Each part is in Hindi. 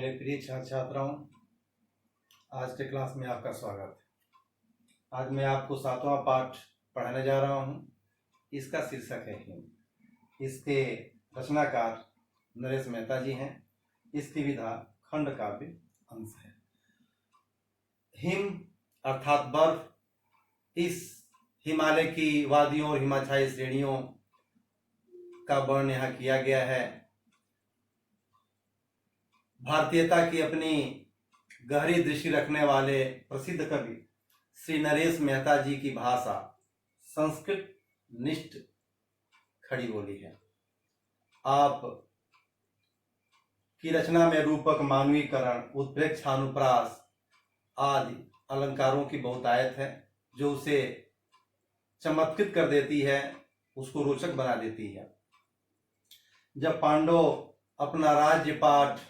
मेरे प्रिय छात्र छात्राओं, आज के क्लास में आपका स्वागत है। आज मैं आपको 7वां पाठ पढ़ाने जा रहा हूँ। इसका शीर्षक है हिम। इसके रचनाकार नरेश मेहता जी हैं। इसकी विधा खंड काव्य अंश है। हिम अर्थात बर्फ, इस हिमालय की वादियों और हिमाच्छाई श्रेणियों का वर्णन यहाँ किया गया है। भारतीयता की अपनी गहरी दृष्टि रखने वाले प्रसिद्ध कवि श्री नरेश मेहता जी की भाषा संस्कृत निष्ठ खड़ी बोली है। आप की रचना में रूपक, मानवीकरण, उत्प्रेक्षा, अनुप्रास आदि अलंकारों की बहुतायत है, जो उसे चमत्कृत कर देती है, उसको रोचक बना देती है। जब पांडव अपना राज्य पाठ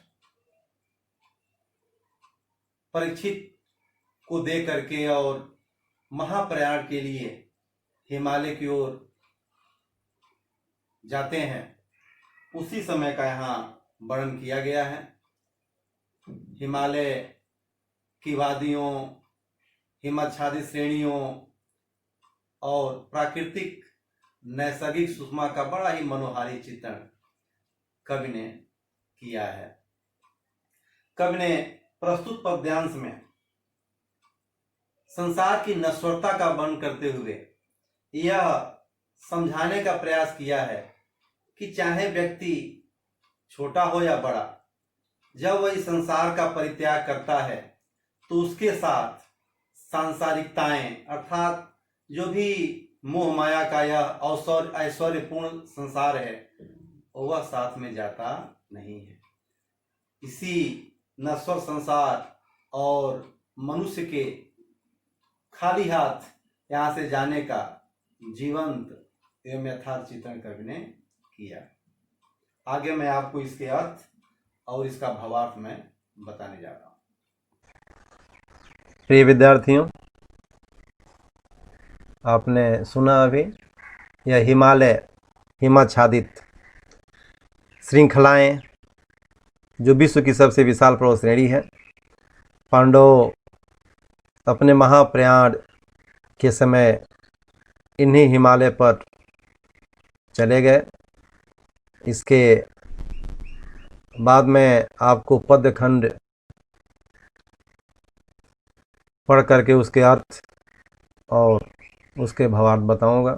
परीक्षित को दे करके और महाप्रयाण के लिए हिमालय की ओर जाते हैं, उसी समय का यहाँ वर्णन किया गया है। हिमालय की वादियों, हिमाच्छादित श्रेणियों और प्राकृतिक नैसर्गिक सुषमा का बड़ा ही मनोहारी चित्रण कवि ने किया है। कवि ने प्रस्तुत पद्यांश में संसार की नश्वरता का वर्णन करते हुए यह समझाने का प्रयास किया है कि चाहे व्यक्ति छोटा हो या बड़ा, जब वह इस संसार का परित्याग करता है तो उसके साथ सांसारिकताएं अर्थात जो भी मोह माया का यह ऐश्वर्यपूर्ण संसार है, वह साथ में जाता नहीं है। इसी नश्वर संसार और मनुष्य के खाली हाथ यहाँ से जाने का जीवंत एवं यथार्थ चित्रण कवि ने किया। आगे मैं आपको इसके अर्थ और इसका भावार्थ में बताने जा रहा हूँ। प्रिय विद्यार्थियों, आपने सुना अभी यह हिमाच्छादित श्रृंखलाएं जो विश्व की सबसे विशाल पर्वत श्रेणी है। पांडव अपने महाप्रयाण के समय इन्हीं हिमालय पर चले गए। इसके बाद में आपको पद्यखंड पढ़ करके उसके अर्थ और उसके भावार्थ बताऊंगा।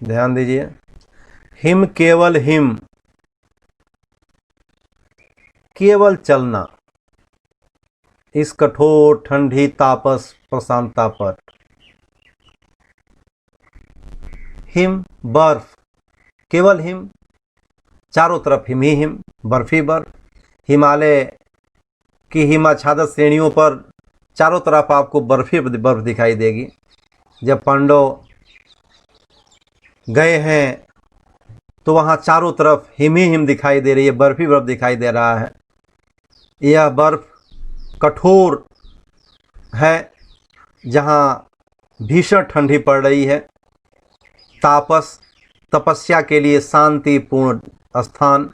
ध्यान दीजिए। हिम केवल चलना इस कठोर ठंडी तापस प्रशांतता पर। हिम बर्फ, केवल हिम, चारों तरफ हिम ही हिम, बर्फ ही बर्फ। हिमालय की हिमाच्छादित श्रेणियों पर चारों तरफ आपको बर्फ ही बर्फ दिखाई देगी। जब पांडव गए हैं तो वहाँ चारों तरफ हिम ही हिम दिखाई दे रही है, बर्फ ही बर्फ दिखाई दे रहा है। यह बर्फ कठोर है, जहाँ भीषण ठंडी पड़ रही है। तापस, तपस्या के लिए शांतिपूर्ण स्थान।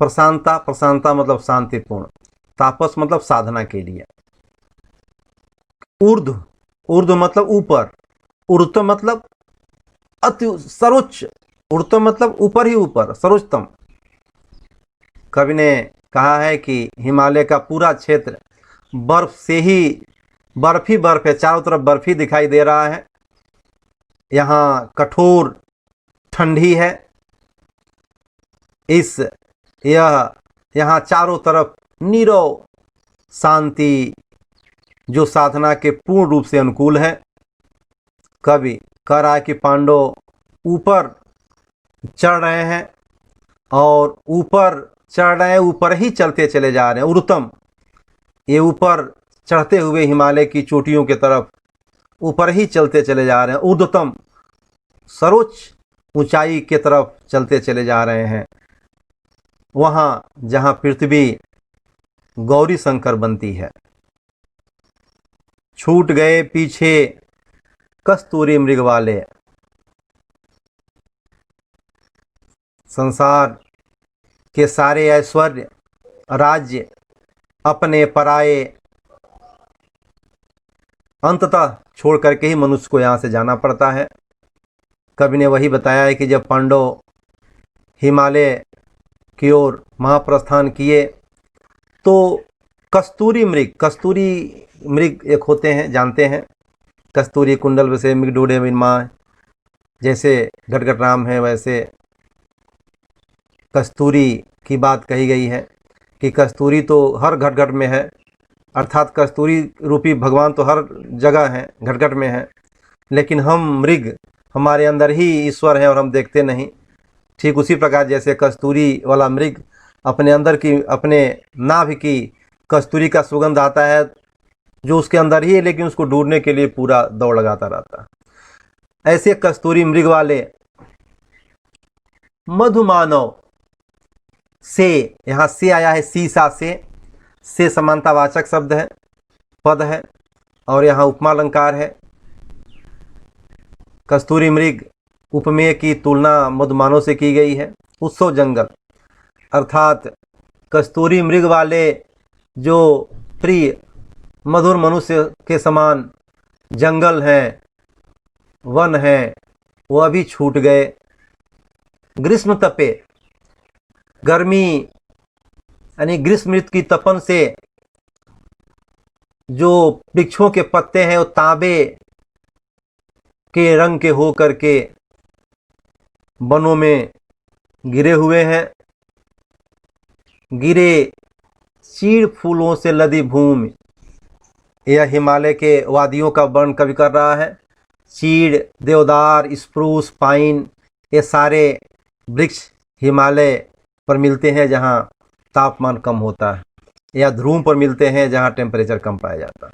प्रशांता मतलब शांतिपूर्ण। तापस मतलब साधना के लिए। ऊर्ध्व मतलब ऊपर। ऊर्ध्व मतलब अति सर्वोच्च। ऊर्ध्व मतलब ऊपर ही ऊपर, सर्वोच्चतम। कवि ने कहा है कि हिमालय का पूरा क्षेत्र बर्फ ही बर्फ है, चारों तरफ बर्फ ही दिखाई दे रहा है। यहाँ कठोर ठंडी है। यहाँ चारों तरफ नीरव शांति, जो साधना के पूर्ण रूप से अनुकूल है। कवि कह रहा है कि पांडव ऊपर चढ़ रहे हैं और ऊपर ही चलते चले जा रहे हैं। ऊर्ध्वतम, ये ऊपर चढ़ते हुए हिमालय की चोटियों की तरफ ऊपर ही चलते चले जा रहे हैं। ऊर्ध्वतम, सर्वोच्च ऊंचाई की तरफ चलते चले जा रहे हैं। वहाँ जहाँ पृथ्वी गौरी शंकर बनती है। छूट गए पीछे कस्तूरी मृग वाले। संसार के सारे ऐश्वर्य राज्य, अपने पराये, अंततः छोड़ करके ही मनुष्य को यहाँ से जाना पड़ता है। कवि ने वही बताया है कि जब पांडव हिमालय की ओर महाप्रस्थान किए तो कस्तूरी मृग एक होते हैं, जानते हैं, कस्तूरी कुंडल वैसे मृग डोडे माँ, जैसे गटगट राम है वैसे कस्तूरी की बात कही गई है कि कस्तूरी तो हर घट घट में है, अर्थात कस्तूरी रूपी भगवान तो हर जगह हैं, घट घट में हैं, लेकिन हम मृग, हमारे अंदर ही ईश्वर है और हम देखते नहीं। ठीक उसी प्रकार जैसे कस्तूरी वाला मृग अपने अंदर की, अपने नाभि की कस्तूरी का सुगंध आता है जो उसके अंदर ही है, लेकिन उसको ढूंढने के लिए पूरा दौड़ लगाता रहता है। ऐसे कस्तूरी मृग वाले मधुमानव से, यहाँ से आया है सीसा से समानतावाचक शब्द है, पद है, और यहाँ उपमा अलंकार है। कस्तूरी मृग उपमेय की तुलना मधुमानव से की गई है। उत्सव जंगल अर्थात कस्तूरी मृग वाले जो प्रिय मधुर मनुष्य के समान जंगल हैं, वन हैं, वह भी छूट गए। ग्रीष्म तपे, गर्मी यानी ग्रीष्म ऋतु की तपन से जो वृक्षों के पत्ते हैं वो तांबे के रंग के हो करके वनों में गिरे हुए हैं। गिरे चीड़ फूलों से लदी भूमि, यह हिमालय के वादियों का वर्णन कवि कर रहा है। चीड़, देवदार, स्प्रूस, पाइन, ये सारे वृक्ष हिमालय पर मिलते हैं जहाँ तापमान कम होता है, या ध्रुव पर मिलते हैं जहाँ टेम्परेचर कम पाया जाता है।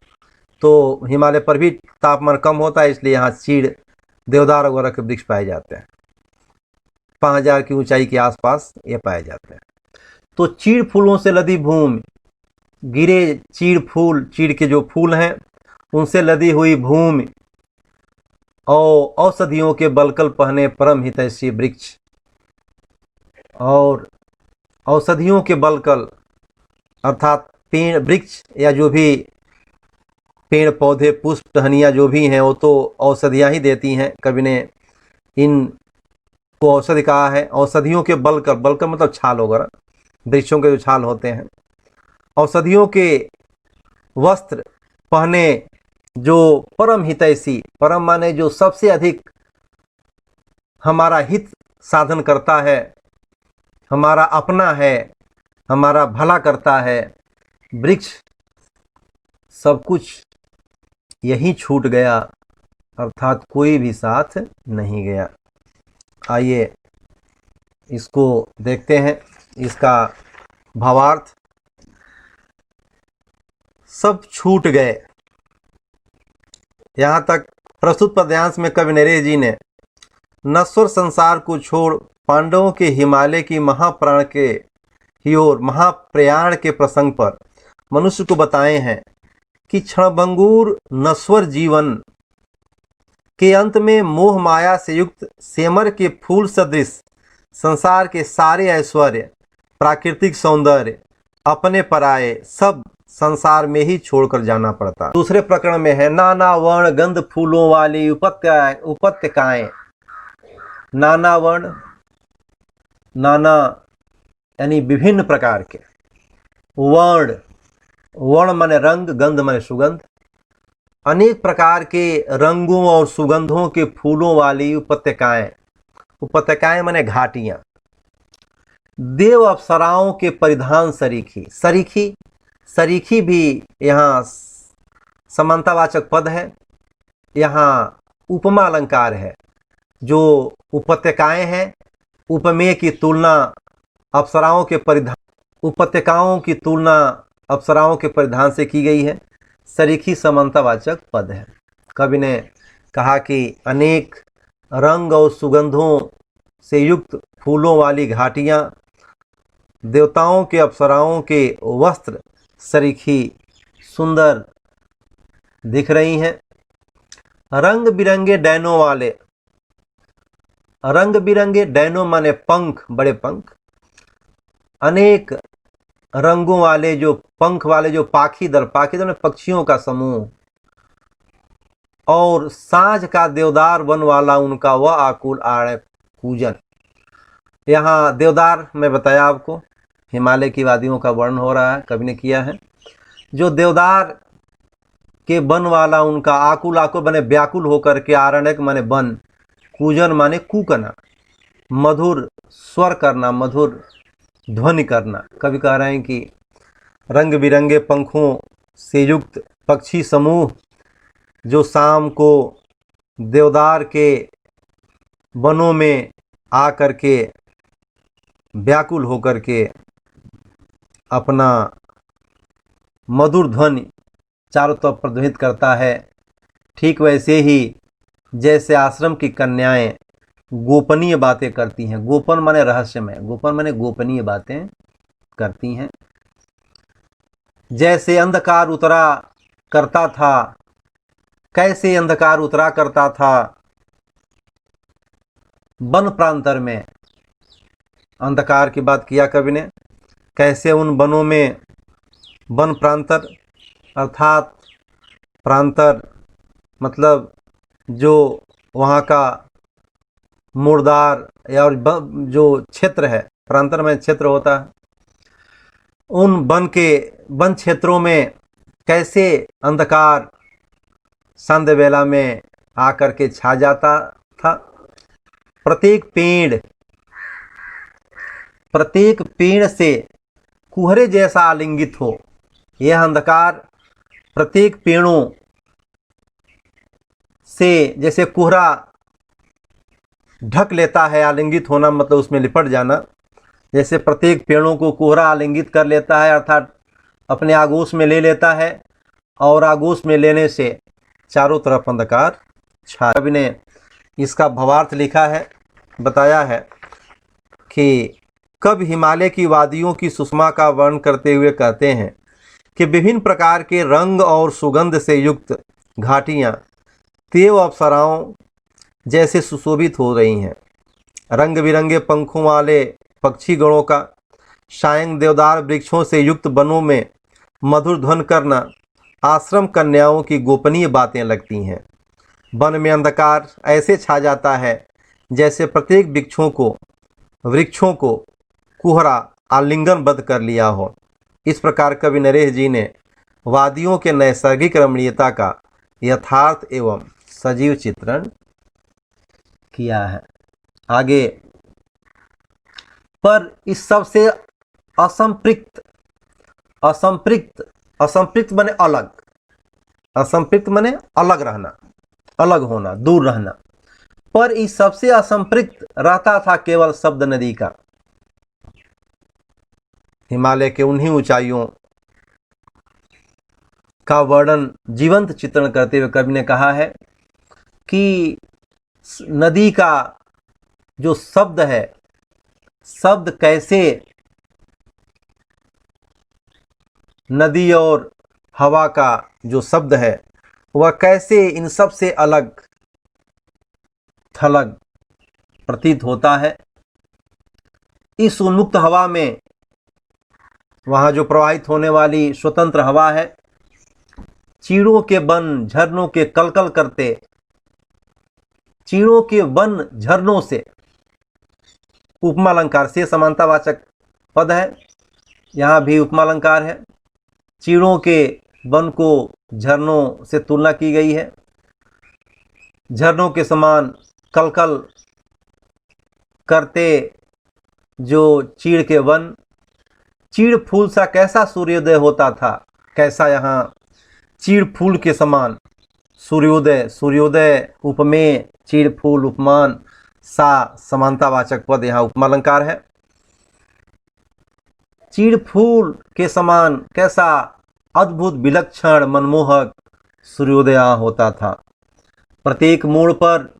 तो हिमालय पर भी तापमान कम होता है, इसलिए यहाँ चीड़, देवदार वगैरह के वृक्ष पाए जाते हैं। 5000 की ऊंचाई के आसपास ये पाए जाते हैं। तो चीड़ फूलों से लदी भूमि, गिरे चीड़ फूल, चीड़ के जो फूल हैं उनसे लदी हुई भूमि, और औषधियों के बलकल पहने परम हितैषी वृक्ष, और औषधियों के बलकल अर्थात पेड़, वृक्ष या जो भी पेड़ पौधे, पुष्प, टहनियाँ जो भी हैं वो तो औषधियाँ ही देती हैं। कवि ने इनको औषधि कहा है। औषधियों के बलकल, बलकल मतलब छाल वगैरह, वृक्षों के जो छाल होते हैं। औषधियों के वस्त्र पहने जो परम हितैषी, परम माने जो सबसे अधिक हमारा हित साधन करता है, हमारा अपना है, हमारा भला करता है वृक्ष, सब कुछ यही छूट गया, अर्थात कोई भी साथ नहीं गया। आइए इसको देखते हैं, इसका भावार्थ। सब छूट गए, यहाँ तक प्रस्तुत पद्यांश में कवि नरेश जी ने नश्वर संसार को छोड़ पांडवों के हिमालय की महाप्राण के ही ओर महाप्रयाण के प्रसंग पर मनुष्य को बताए हैं कि क्षणभंगुर नश्वर जीवन के अंत में मोह माया से युक्त सेमर के फूल सदृश संसार के सारे ऐश्वर्य, प्राकृतिक सौंदर्य, अपने पराये सब संसार में ही छोड़कर जाना पड़ता। दूसरे प्रकरण में है नाना वर्ण गंध फूलों वाली उपत्यकाएं। नाना वर्ण, नाना यानी विभिन्न प्रकार के, वर्ण, वर्ण माने रंग, गंध माने सुगंध, अनेक प्रकार के रंगों और सुगंधों के फूलों वाली उपत्यकाएं। उपत्यकाएं माने घाटियां। देव अप्सराओं के परिधान सरीखी, सरीखी, सरीखी भी यहाँ समानतावाचक पद है, यहाँ उपमा अलंकार है। जो उपत्यकाएं हैं, उपमेय की तुलना अप्सराओं के परिधान, उपत्यकाओं की तुलना अप्सराओं के परिधान से की गई है। सरीखी समानतावाचक पद है। कवि ने कहा कि अनेक रंग और सुगंधों से युक्त फूलों वाली घाटियां, देवताओं के, अप्सराओं के वस्त्र सरीखी सुंदर दिख रही हैं। रंग बिरंगे डैनों वाले, रंग बिरंगे डैनों माने पंख, बड़े पंख, अनेक रंगों वाले जो पंख वाले जो पाखीदल में पक्षियों का समूह, और साँझ का देवदार वन वाला उनका वह आकुल आड़ पूजन। यहाँ देवदार मैं बताया आपको, हिमालय की वादियों का वर्णन हो रहा है, कवि ने किया है। जो देवदार के वन वाला उनका आकुल, आकुल माने व्याकुल होकर के, आरण्यक माने वन, कूजन माने कूकना, मधुर स्वर करना, मधुर ध्वनि करना। कवि कह रहे हैं कि रंग बिरंगे पंखों से युक्त पक्षी समूह जो शाम को देवदार के वनों में आ कर के व्याकुल होकर के अपना मधुर ध्वनि चारों तरफ प्रध्वनित करता है, ठीक वैसे ही जैसे आश्रम की कन्याएं गोपनीय बातें करती हैं। गोपन माने रहस्यमय, गोपन माने गोपनीय बातें करती हैं। जैसे अंधकार उतरा करता था, कैसे अंधकार उतरा करता था वन प्रांतर में, अंधकार की बात किया कवि ने। कैसे उन वनों में, वन प्रांतर अर्थात प्रांतर मतलब जो वहाँ का मुर्दार या और जो क्षेत्र है, प्रांतर में क्षेत्र होता है, उन वन क्षेत्रों में कैसे अंधकार संध्या वेला में आकर के छा जाता था। प्रत्येक पेड़ से कुहरे जैसा आलिंगित हो, यह अंधकार प्रत्येक पेड़ों से जैसे कोहरा ढक लेता है। आलिंगित होना मतलब उसमें लिपट जाना, जैसे प्रत्येक पेड़ों को कोहरा आलिंगित कर लेता है, अर्थात अपने आगोश में ले लेता है, और आगोश में लेने से चारों तरफ अंधकार छा। कवि ने इसका भावार्थ लिखा है, बताया है कि कवि हिमालय की वादियों की सुषमा का वर्णन करते हुए कहते हैं कि विभिन्न प्रकार के रंग और सुगंध से युक्त घाटियाँ देव अप्सराओं जैसे सुशोभित हो रही हैं। रंग बिरंगे पंखों वाले पक्षी गणों का सायं देवदार वृक्षों से युक्त वनों में मधुर ध्वन करना आश्रम कन्याओं की गोपनीय बातें लगती हैं। वन में अंधकार ऐसे छा जाता है जैसे प्रत्येक वृक्षों को कुहरा आलिंगनबद्ध कर लिया हो। इस प्रकार कवि नरेश जी ने वादियों के नैसर्गिक रमणीयता का यथार्थ एवं सजीव चित्रण किया है। आगे, पर इस सबसे असंपृक्त माने अलग, असंपृक्त माने अलग रहना, अलग होना, दूर रहना। पर इस सबसे असंपृक्त रहता था केवल शब्द नदी का। हिमालय के उन्हीं ऊंचाइयों का वर्णन जीवंत चित्रण करते हुए कवि ने कहा है कि नदी का जो शब्द है, शब्द कैसे नदी और हवा का जो शब्द है वह कैसे इन सब से अलग थलग प्रतीत होता है। इस उन्मुक्त हवा में, वहाँ जो प्रवाहित होने वाली स्वतंत्र हवा है, चीड़ों के वन झरनों के कलकल करते, चीड़ों के वन झरनों से, उपमा अलंकार से समानतावाचक पद है, यहाँ भी उपमा अलंकार है। चीड़ों के वन को झरनों से तुलना की गई है। झरनों के समान कलकल करते जो चीड़ के वन, चीड़ फूल सा कैसा सूर्योदय होता था, कैसा यहाँ चीड़ फूल के समान सूर्योदय उपमेय, चीड़ फूल उपमान सा समानतावाचक पद यहाँ उपमा अलंकार है। चीड़ फूल के समान कैसा अद्भुत विलक्षण मनमोहक सूर्योदय होता था। प्रत्येक मोड़ पर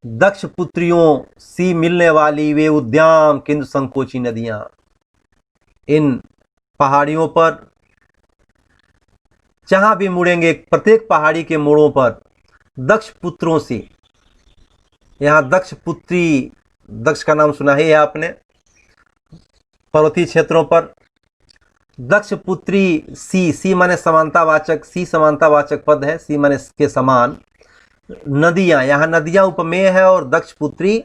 दक्ष पुत्रियों सी मिलने वाली वे उद्याम किंतु संकोची नदियां, इन पहाड़ियों पर जहां भी मुड़ेंगे, प्रत्येक पहाड़ी के मोड़ों पर दक्ष पुत्रों से, यहाँ दक्ष पुत्री, दक्ष का नाम सुना ही है आपने, पर्वतीय क्षेत्रों पर। दक्ष पुत्री सी, सी माने समानतावाचक, सी समानतावाचक पद है, सी माने के समान। नदियां, यहाँ नदियां उपमेय है और दक्ष पुत्री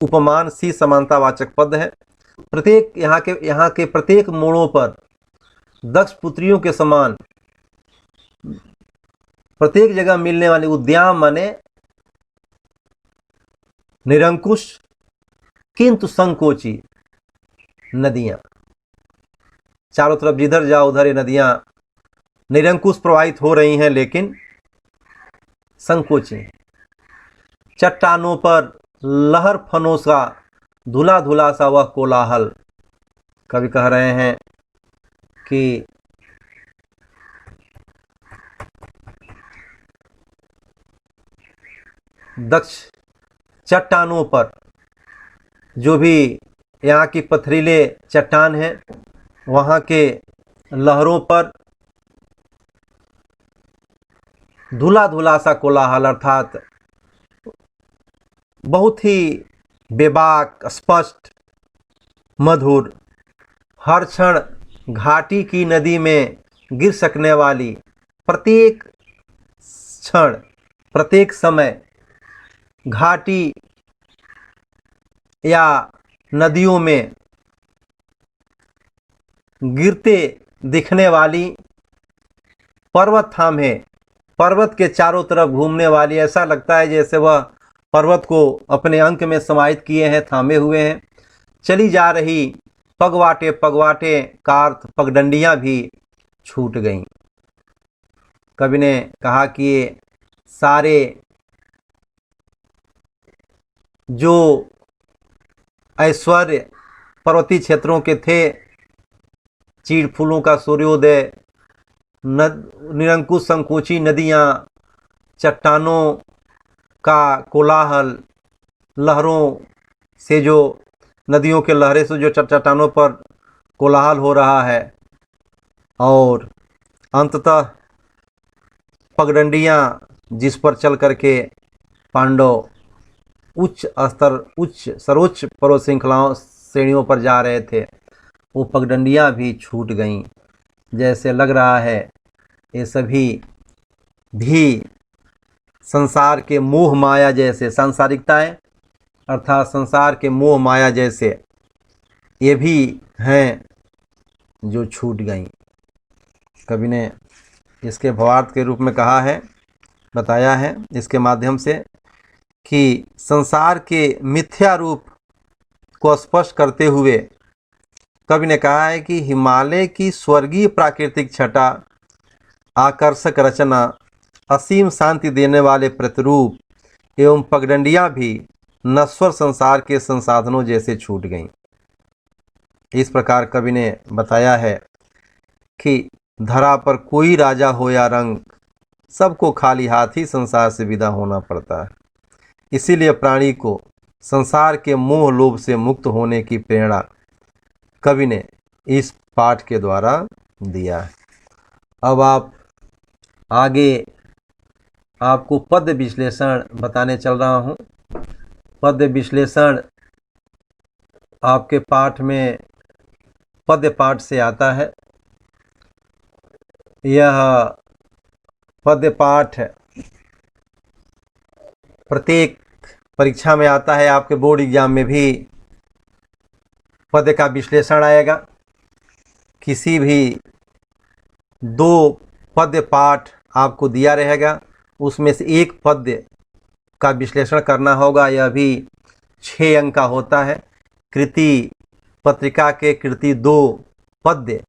उपमान, सी समानतावाचक पद है। प्रत्येक यहाँ के प्रत्येक मोड़ों पर दक्ष पुत्रियों के समान प्रत्येक जगह मिलने वाली, उद्यान माने निरंकुश किंतु संकोची नदियां, चारों तरफ जिधर जाओ उधर ये नदियां निरंकुश प्रवाहित हो रही हैं लेकिन संकोची। चट्टानों पर लहर फनों सा धुला धुला सा वह कोलाहल। कवि कह रहे हैं कि दक्ष चट्टानों पर, जो भी यहाँ की पथरीले चट्टान हैं, वहाँ के लहरों पर धुला धुला सा कोलाहल, अर्थात बहुत ही बेबाक, स्पष्ट, मधुर, हर क्षण घाटी की नदी में गिर सकने वाली, प्रत्येक क्षण प्रत्येक समय घाटी या नदियों में गिरते दिखने वाली, पर्वत थामे, पर्वत के चारों तरफ घूमने वाली, ऐसा लगता है जैसे वह पर्वत को अपने अंक में समाहित किए हैं, थामे हुए हैं। चली जा रही पगवाटे पगवाटे का अर्थ पगडंडियां भी छूट गईं। कवि ने कहा कि ये सारे जो ऐश्वर्य पर्वतीय क्षेत्रों के थे, चीड़ फूलों का सूर्योदय, निरंकुश संकोची नदियाँ, चट्टानों का कोलाहल, लहरों से जो, नदियों के लहरें से जो चट्टानों पर कोलाहल हो रहा है, और अंततः पगडंडियाँ जिस पर चल करके पांडव उच्च स्तर, उच्च सर्वोच्च पर्वत श्रृंखलाओं श्रेणियों पर जा रहे थे, वो पगडंडियाँ भी छूट गईं। जैसे लग रहा है ये सभी भी संसार के मोह माया जैसे, सांसारिकताएं अर्थात संसार के मोह माया जैसे ये भी हैं जो छूट गईं। कवि ने इसके भावार्थ के रूप में कहा है, बताया है इसके माध्यम से कि संसार के मिथ्या रूप को स्पष्ट करते हुए कवि ने कहा है कि हिमालय की स्वर्गीय प्राकृतिक छटा, आकर्षक रचना, असीम शांति देने वाले प्रतिरूप एवं पगडंडियां भी नश्वर संसार के संसाधनों जैसे छूट गईं। इस प्रकार कवि ने बताया है कि धरा पर कोई राजा हो या रंग, सबको खाली हाथ ही संसार से विदा होना पड़ता है। इसीलिए प्राणी को संसार के मोह लोभ से मुक्त होने की प्रेरणा कवि ने इस पाठ के द्वारा दिया है। अब आप आगे आपको पद्य विश्लेषण बताने चल रहा हूँ। पद्य विश्लेषण आपके पाठ में पद्य पाठ से आता है। यह पद्य पाठ प्रत्येक परीक्षा में आता है, आपके बोर्ड एग्जाम में भी पद्य का विश्लेषण आएगा। किसी भी दो पद्य पाठ आपको दिया रहेगा, उसमें से एक पद्य का विश्लेषण करना होगा। यह भी 6 अंक का होता है। कृति पत्रिका के कृति 2 पद्य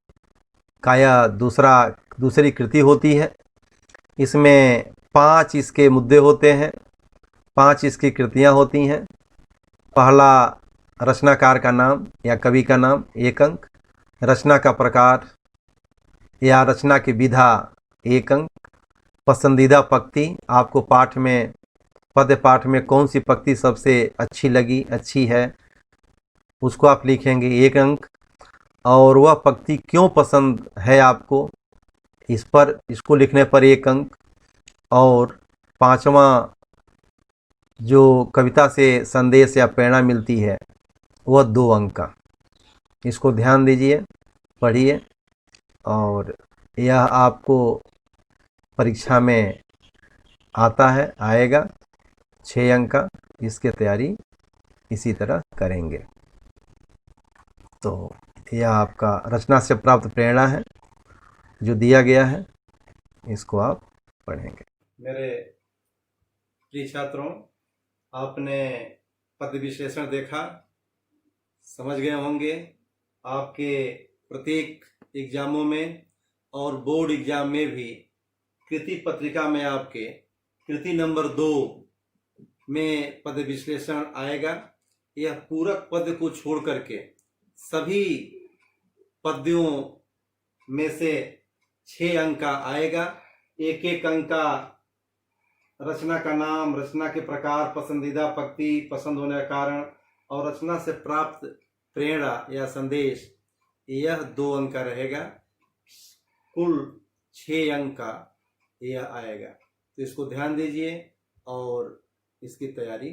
का यह दूसरी कृति होती है। इसमें 5 इसके मुद्दे होते हैं, 5 इसकी कृतियाँ होती हैं। पहला रचनाकार का नाम या कवि का नाम 1 अंक, रचना का प्रकार या रचना की विधा 1 अंक, पसंदीदा पंक्ति, आपको पाठ में पद्य पाठ में कौन सी पंक्ति सबसे अच्छी लगी, अच्छी है, उसको आप लिखेंगे 1 अंक, और वह पंक्ति क्यों पसंद है आपको, इसको लिखने पर 1 अंक, और 5वां जो कविता से संदेश या प्रेरणा मिलती है वह 2 अंक का। इसको ध्यान दीजिए, पढ़िए और यह आपको परीक्षा में आता है, आएगा 6 अंक का। इसकी तैयारी इसी तरह करेंगे। तो यह आपका रचना से प्राप्त प्रेरणा है जो दिया गया है, इसको आप पढ़ेंगे। मेरे प्रिय छात्रों, आपने पद विश्लेषण देखा, समझ गए होंगे। आपके प्रत्येक एग्जामों में और बोर्ड एग्जाम में भी कृति पत्रिका में आपके कृति नंबर 2 में पद विश्लेषण आएगा। यह पूरक पद को छोड़ करके सभी पद्यों में से 6 अंक का आएगा। एक एक अंक का रचना का नाम, रचना के प्रकार, पसंदीदा पंक्ति, पसंद होने का कारण और रचना से प्राप्त प्रेरणा या संदेश, यह 2 अंक का रहेगा। कुल 6 अंक का यह आएगा। तो इसको ध्यान दीजिए और इसकी तैयारी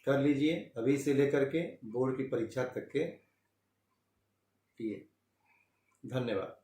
कर लीजिए अभी से लेकर के बोर्ड की परीक्षा तक के लिए। धन्यवाद।